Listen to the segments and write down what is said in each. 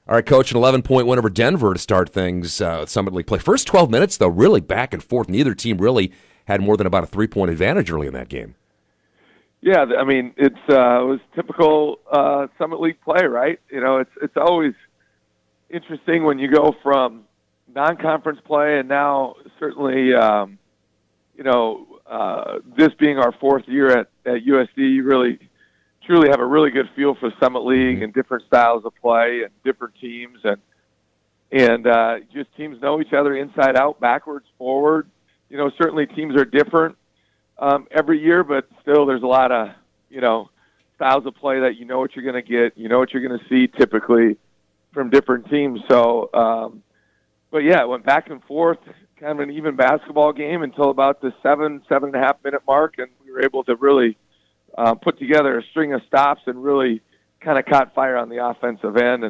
All right, Coach, an 11-point win over Denver to start things with Summit League play. First 12 minutes, though, really back and forth. Neither team really had more than about a 3-point advantage early in that game. Yeah, I mean, it was typical Summit League play, right? It's always interesting when you go from non-conference play and now certainly, this being our fourth year at USD, you really truly have a really good feel for Summit League and different styles of play and different teams, and just teams know each other inside out, backwards, forward. Certainly teams are different every year, but still there's a lot of styles of play that you know what you're going to get, you know what you're going to see typically from different teams. So, but yeah, it went back and forth, kind of an even basketball game until about the 7.5 minute mark, and we were able to really put together a string of stops and really kind of caught fire on the offensive end.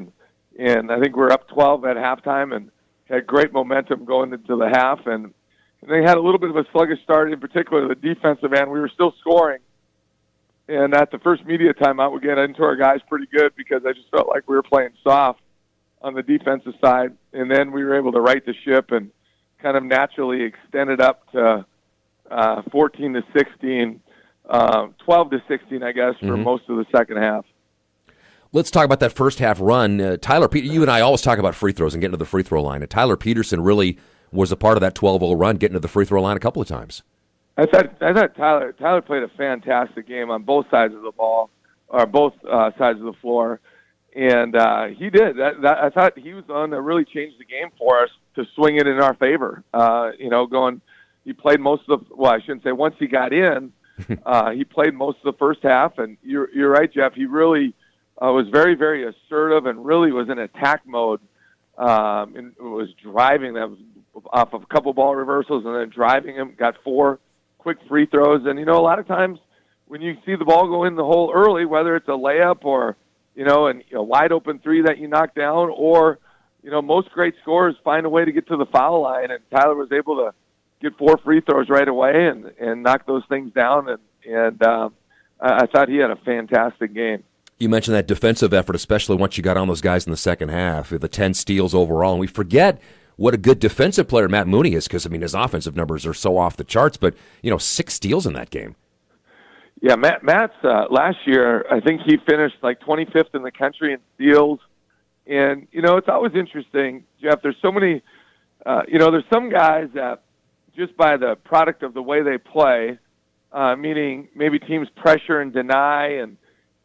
And I think we're up 12 at halftime and had great momentum going into the half. And they had a little bit of a sluggish start, in particular the defensive end. We were still scoring. And at the first media timeout, we get into our guys pretty good because I just felt like we were playing soft on the defensive side. And then we were able to right the ship and kind of naturally extend it up to 14-16. 12-16, I guess, for most of the second half. Let's talk about that first half run. Tyler, you and I always talk about free throws and getting to the free throw line. And Tyler Peterson really was a part of that 12-0 run, getting to the free throw line a couple of times. I thought Tyler played a fantastic game on both sides of the ball, or both sides of the floor, and he did. I thought he was the one that really changed the game for us to swing it in our favor. He played most of the. Well, I shouldn't say once he got in. He played most of the first half, and you're right, Jeff. He really was very, very assertive and really was in attack mode, and was driving them off of a couple ball reversals and then driving him. Got 4 quick free throws, and a lot of times when you see the ball go in the hole early, whether it's a layup or a wide open 3 that you knock down, or most great scorers find a way to get to the foul line, and Tyler was able to get 4 free throws right away and knock those things down. And I thought he had a fantastic game. You mentioned that defensive effort, especially once you got on those guys in the second half, the 10 steals overall. And we forget what a good defensive player Matt Mooney is because, his offensive numbers are so off the charts. But, 6 steals in that game. Yeah, Matt's last year, I think he finished like 25th in the country in steals. And, it's always interesting, Jeff. There's so many, there's some guys that, just by the product of the way they play, meaning maybe teams pressure and deny,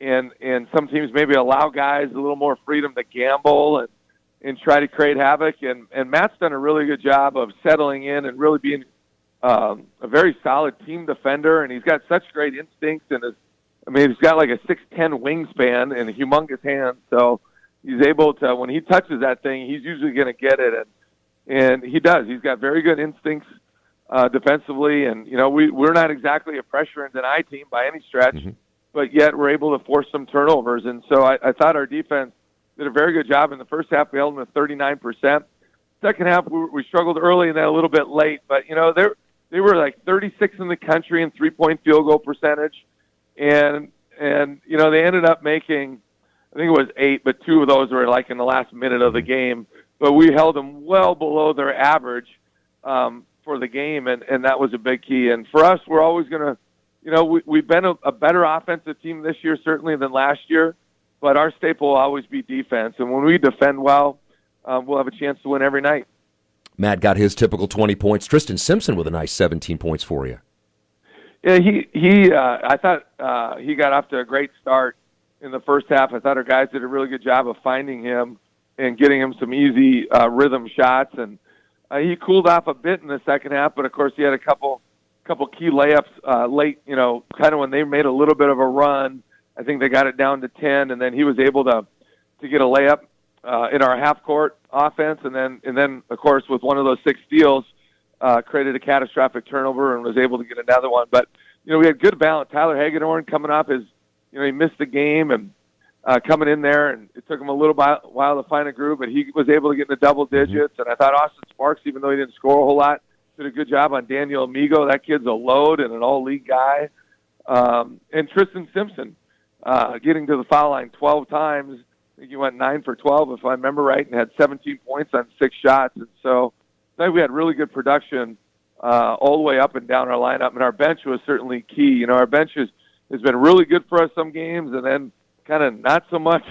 and some teams maybe allow guys a little more freedom to gamble and try to create havoc. And Matt's done a really good job of settling in and really being a very solid team defender, and he's got such great instincts. And he's got like a 6'10" wingspan and humongous hands, so he's able to, when he touches that thing, he's usually going to get it. And he does. He's got very good instincts defensively, and we're not exactly a pressure and deny team by any stretch, but yet we're able to force some turnovers. And so I thought our defense did a very good job in the first half. We held them at 39%. Second half we struggled early and then a little bit late, but they were like 36 in the country in 3-point field goal percentage, and they ended up making, I think it was 8, but 2 of those were like in the last minute of the game. But we held them well below their average for the game, and that was a big key. And for us, we're always going to, we've been a better offensive team this year certainly than last year, but our staple will always be defense. And when we defend well, we'll have a chance to win every night. Matt got his typical 20 points. Tristan Simpson with a nice 17 points for you. Yeah, I thought he got off to a great start in the first half. I thought our guys did a really good job of finding him and getting him some easy rhythm shots, and he cooled off a bit in the second half, but of course he had a couple key layups late, kind of when they made a little bit of a run. I think they got it down to 10, and then he was able to get a layup in our half-court offense, and then of course with one of those 6 steals, created a catastrophic turnover and was able to get another one. But we had good balance. Tyler Hagedorn coming off his, he missed the game and coming in there, and it took him a little while to find a groove, but he was able to get in the double digits. And I thought Austin Sparks, even though he didn't score a whole lot, did a good job on Daniel Amigo. That kid's a load and an all-league guy. And Tristan Simpson getting to the foul line 12 times think he went 9 for 12, if I remember right, and had 17 points on 6 shots. And so I think we had really good production all the way up and down our lineup, and our bench was certainly key. You know, our bench has been really good for us some games, and then kind of not so much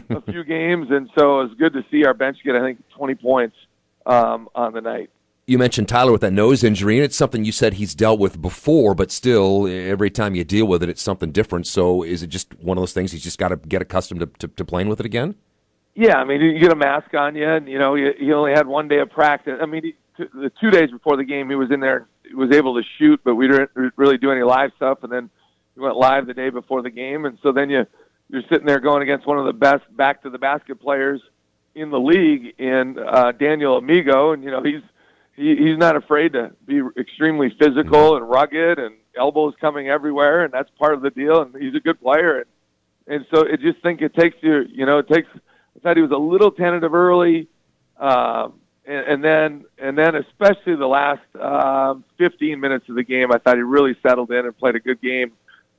a few games. And so it was good to see our bench get, I think, 20 points on the night. You mentioned Tyler with that nose injury, and it's something you said he's dealt with before, but still, every time you deal with it, it's something different. So is it just one of those things he's just got to get accustomed to playing with it again? Yeah, I mean, you get a mask on you, and, you know, he only had one day of practice. I mean, the 2 days before the game, he was in there, he was able to shoot, but we didn't really do any live stuff, and then he went live the day before the game, and so then you're sitting there going against one of the best back-to-the-basket players in the league, in Daniel Amigo, and, you know, he's not afraid to be extremely physical and rugged, and elbows coming everywhere, and that's part of the deal, and he's a good player. And so I just think it takes you, you know, I thought he was a little tentative early, and then especially the last 15 minutes of the game, I thought he really settled in and played a good game,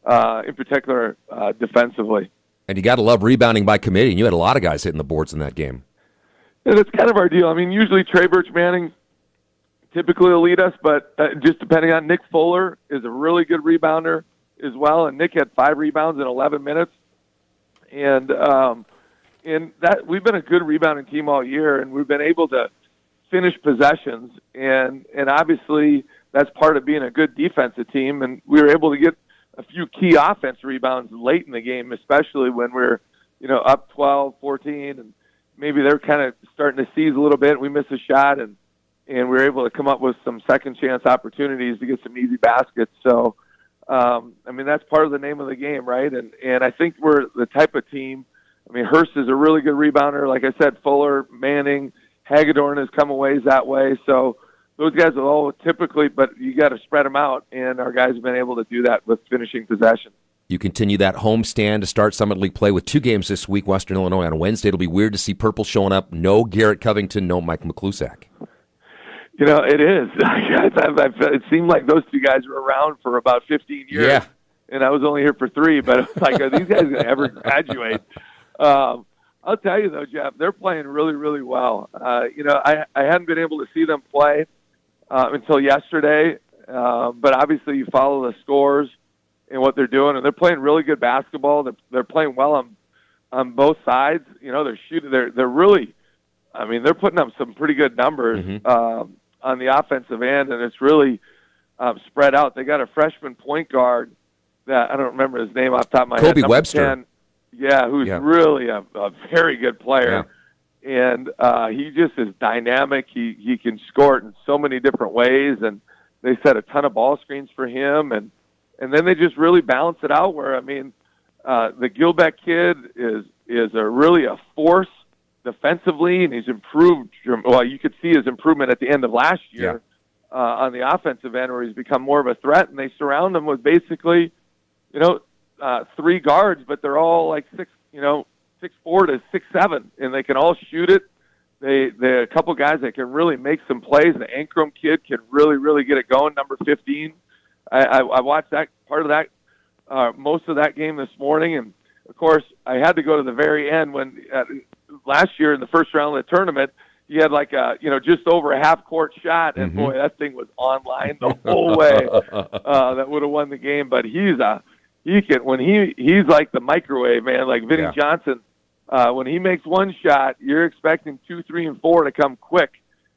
in particular defensively. And you got to love rebounding by committee, and you had a lot of guys hitting the boards in that game. And it's kind of our deal. I mean, usually Trey Birch-Manning typically will lead us, but just depending on Nick Fuller is a really good rebounder as well, and Nick had 5 rebounds in 11 minutes. And that we've been a good rebounding team all year, and we've been able to finish possessions, and obviously that's part of being a good defensive team, and we were able to get a few key offense rebounds late in the game, especially when we're, you know, up 12, 14, and maybe they're kind of starting to seize a little bit. We missed a shot, and we were able to come up with some second-chance opportunities to get some easy baskets. So, I mean, that's part of the name of the game, right? And I think we're the type of team. I mean, Hurst is a really good rebounder. Like I said, Fuller, Manning, Hagedorn has come a ways that way. So those guys will all typically, but you got to spread them out, and our guys have been able to do that with finishing possession. You continue that homestand to start Summit League play with 2 games this week, Western Illinois on Wednesday. It'll be weird to see Purple showing up. No Garrett Covington, no Mike McClusack. You know, it is. It seemed like those 2 guys were around for about 15 years. Yeah. And I was only here for 3, but it was like, are these guys going to ever graduate? I'll tell you, though, Jeff, they're playing really, really well. You know, I hadn't been able to see them play until yesterday, but obviously you follow the scores and what they're doing, and they're playing really good basketball. They're playing well on both sides. You know, they're shooting. They're really, I mean, they're putting up some pretty good numbers on the offensive end, and it's really spread out. They got a freshman point guard that I don't remember his name off the top of my head. Kobe Webster. 10, who's really a very good player. Yeah. And he just is dynamic. He can score it in so many different ways, and they set a ton of ball screens for him, and then they just really balance it out where, I mean, the Gilbeck kid is really a force defensively, and he's improved. Well, you could see his improvement at the end of last year on the offensive end, where he's become more of a threat, and they surround him with basically, you know, 3 guards, but they're all like 6'4" to 6'7", and they can all shoot it. They're a couple guys that can really make some plays. The Ankrum kid can really, really get it going. Number 15. I watched that part of that most of that game this morning, and of course I had to go to the very end when last year in the first round of the tournament he had like just over a half court shot, and boy, that thing was online the whole way. That would have won the game, but he's like the microwave, man, like Vinny Johnson. When he makes one shot, you're expecting 2, 3, and 4 to come quick.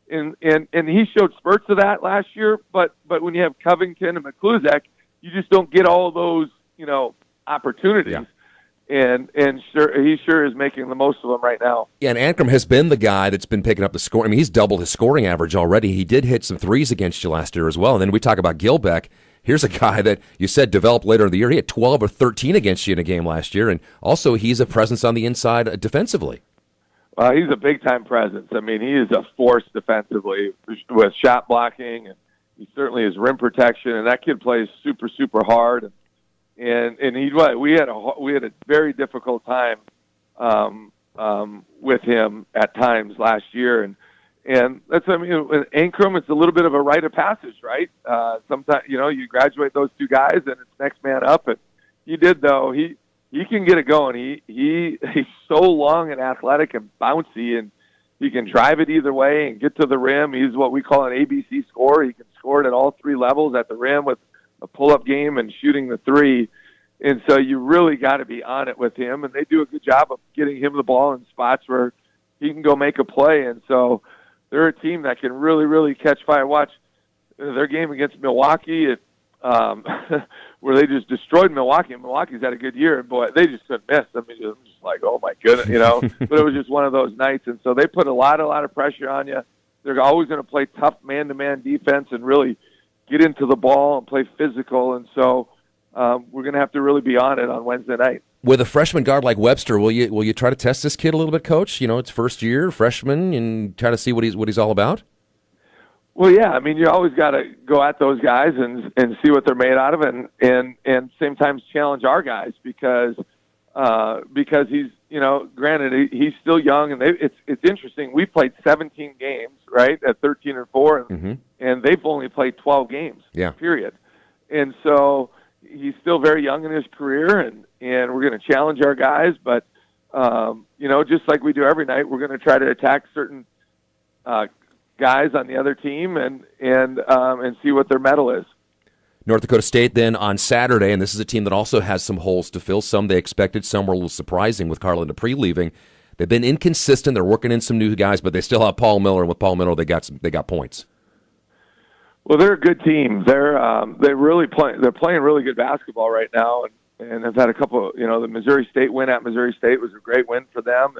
And he showed spurts of that last year, but when you have Covington and McClusack, you just don't get all those, opportunities. Yeah. And he sure is making the most of them right now. Yeah, and Ankrum has been the guy that's been picking up the score. I mean, he's doubled his scoring average already. He did hit some threes against you last year as well. And then we talk about Gilbeck. Here's a guy that you said developed later in the year. He had 12 or 13 against you in a game last year, and also he's a presence on the inside defensively. He's a big-time presence. I mean, he is a force defensively with shot blocking, and he certainly has rim protection, and that kid plays super, super hard. And we had a very difficult time with him at times last year, and that's, I mean, with Ankrum, it's a little bit of a rite of passage, right? Sometimes, you graduate those 2 guys, and it's next man up. And he did, though. He he can get it going. He's so long and athletic and bouncy, and he can drive it either way and get to the rim. He's what we call an ABC scorer. He can score it at all three levels, at the rim with a pull-up game and shooting the three. And so you really got to be on it with him, and they do a good job of getting him the ball in spots where he can go make a play. And so they're a team that can really, really catch fire. Watch their game against Milwaukee, where they just destroyed Milwaukee. And Milwaukee's had a good year, and boy, they just couldn't miss. I mean, just like, oh my goodness, you know. But it was just one of those nights, and so they put a lot of pressure on you. They're always going to play tough man-to-man defense and really get into the ball and play physical. And so we're going to have to really be on it on Wednesday night. With a freshman guard like Webster, will you try to test this kid a little bit, Coach? You know, it's first year, freshman, and try to see what he's all about? Well, yeah. I mean, you always got to go at those guys and see what they're made out of, and same times challenge our guys because he's, you know, granted he's still young, and it's interesting. We played 17 games, right, at 13-4, and they've only played 12 games. Yeah. Period. And so he's still very young in his career, and we're going to challenge our guys, but you know, just like we do every night, we're going to try to attack certain guys on the other team and see what their mettle is. North Dakota State then on Saturday, and this is a team that also has some holes to fill. Some they expected, some were a little surprising with Carlin Dupree leaving. They've been inconsistent. They're working in some new guys, but they still have Paul Miller, and with Paul Miller, they got points. Well, they're a good team. They're really playing. They're playing really good basketball right now, and have had a couple. You know, the Missouri State win at Missouri State was a great win for them,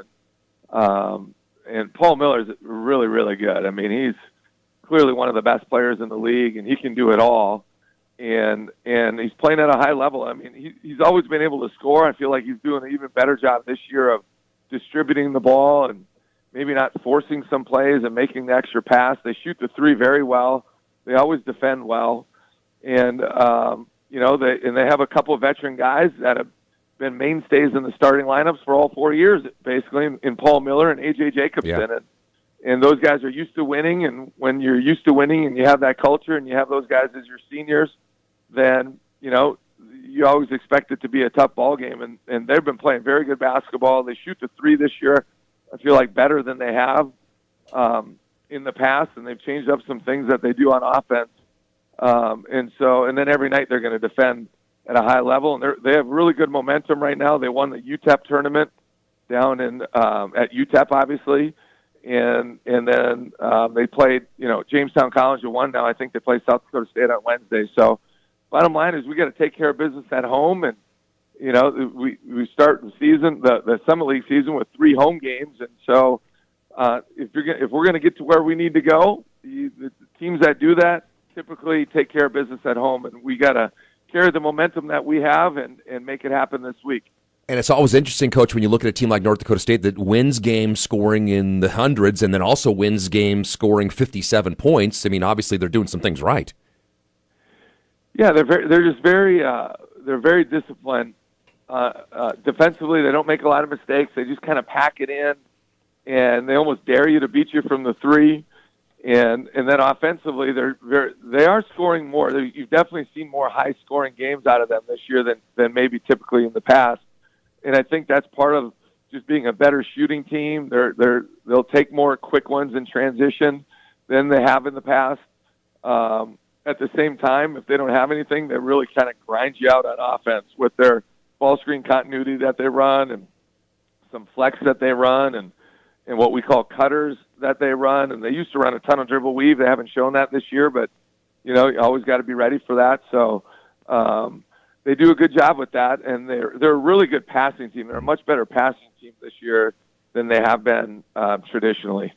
and Paul Miller's really, really good. I mean, he's clearly one of the best players in the league, and he can do it all. And he's playing at a high level. I mean, he's always been able to score. I feel like he's doing an even better job this year of distributing the ball and maybe not forcing some plays and making the extra pass. They shoot the three very well. They always defend well, and you know, they have a couple of veteran guys that have been mainstays in the starting lineups for all 4 years, basically, in Paul Miller and A.J. Jacobson. Yeah. And those guys are used to winning, and when you're used to winning and you have that culture and you have those guys as your seniors, then, you know, you always expect it to be a tough ball game. And they've been playing very good basketball. They shoot the three this year, I feel like, better than they have in the past, and they've changed up some things that they do on offense. And then every night they're going to defend at a high level, and they have really good momentum right now. They won the UTEP tournament down at UTEP, obviously, and then they played, you know, Jamestown College who won. Now I think they play South Dakota State on Wednesday. So bottom line is we got to take care of business at home, and you know, we start the season, the Summit League season, with 3 home games, and so if we're going to get to where we need to go, the teams that do that typically take care of business at home, and we got to carry the momentum that we have and make it happen this week. And it's always interesting, Coach, when you look at a team like North Dakota State that wins games scoring in the hundreds and then also wins games scoring 57 points. I mean, obviously they're doing some things right. Yeah, they're very disciplined. Defensively, they don't make a lot of mistakes. They just kind of pack it in, and they almost dare you to beat you from the three. And then offensively, they are scoring more. You've definitely seen more high-scoring games out of them this year than maybe typically in the past. And I think that's part of just being a better shooting team. They'll take more quick ones in transition than they have in the past. At the same time, if they don't have anything, they really kind of grind you out on offense with their ball screen continuity that they run and some flex that they run and what we call cutters that they run. And they used to run a ton of dribble weave. They haven't shown that this year, but, you know, you always got to be ready for that. So they do a good job with that, and they're a really good passing team. They're a much better passing team this year than they have been traditionally.